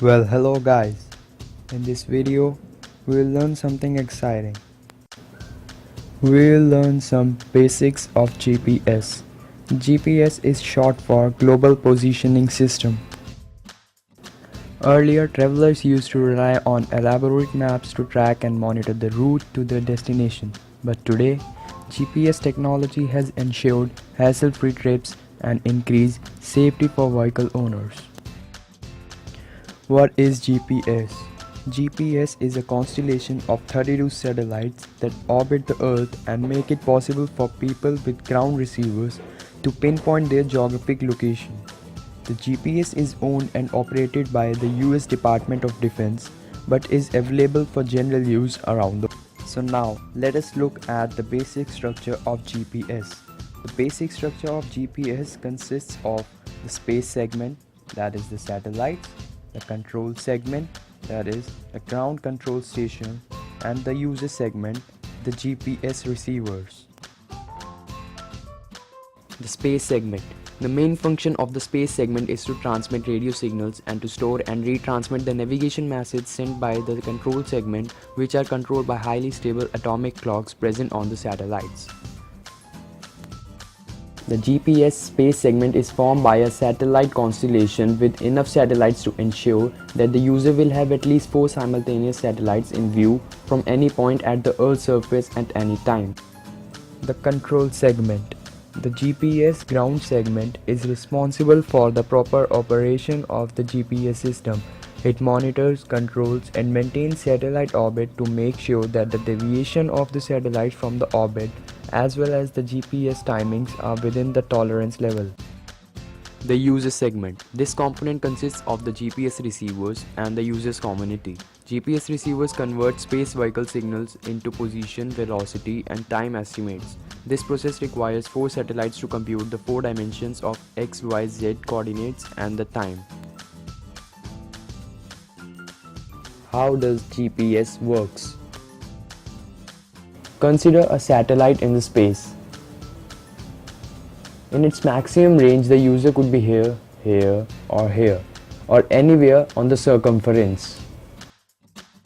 Well, hello guys. In this video, we'll learn something exciting. We'll learn some basics of GPS. GPS is short for Global Positioning System. Earlier, travelers used to rely on elaborate maps to track and monitor the route to their destination. But today, GPS technology has ensured hassle-free trips and increased safety for vehicle owners. What is GPS? GPS is a constellation of 32 satellites that orbit the Earth and make it possible for people with ground receivers to pinpoint their geographic location. The GPS is owned and operated by the US Department of Defense but is available for general use around the world. So now let us look at the basic structure of GPS. The basic structure of GPS consists of the space segment, that is the satellites, the control segment, that is a ground control station, and the user segment, the GPS receivers. The space segment. The main function of the space segment is to transmit radio signals and to store and retransmit the navigation message sent by the control segment, which are controlled by highly stable atomic clocks present on the satellites. The GPS space segment is formed by a satellite constellation with enough satellites to ensure that the user will have at least 4 simultaneous satellites in view from any point at the Earth's surface at any time. The control segment. The GPS ground segment is responsible for the proper operation of the GPS system. It monitors, controls, and maintains satellite orbit to make sure that the deviation of the satellite from the orbit as well as the GPS timings are within the tolerance level. The user segment. This component consists of the GPS receivers and the user's community. GPS receivers convert space vehicle signals into position, velocity, and time estimates. This process requires 4 satellites to compute the 4 dimensions of X, Y, Z coordinates and the time. How does GPS works? Consider a satellite in the space. In its maximum range, the user could be here, here, or anywhere on the circumference.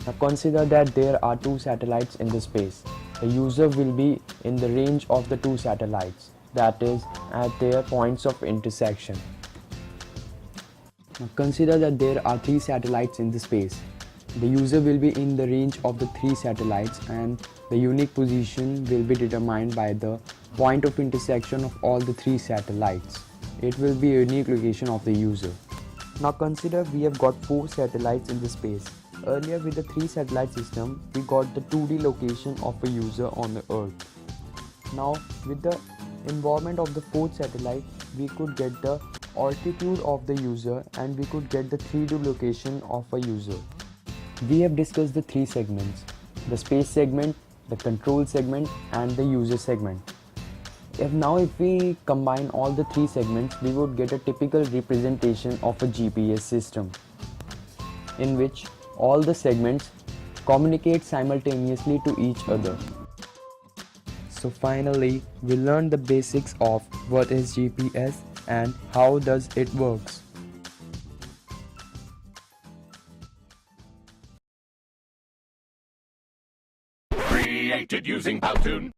Now consider that there are 2 satellites in the space. The user will be in the range of the 2 satellites, that is, at their points of intersection. Now consider that there are 3 satellites in the space. The user will be in the range of the 3 satellites and the unique position will be determined by the point of intersection of all the 3 satellites. It will be a unique location of the user. Now consider we have got 4 satellites in the space. Earlier with the 3 satellite system, we got the 2D location of a user on the Earth. Now with the involvement of the 4th satellite, we could get the altitude of the user and we could get the 3D location of a user. We have discussed the 3 segments, the space segment, the control segment, and the user segment. If we combine all the 3 segments, we would get a typical representation of a GPS system, in which all the segments communicate simultaneously to each other. So finally, we learned the basics of what is GPS and how does it works. Created using Powtoon.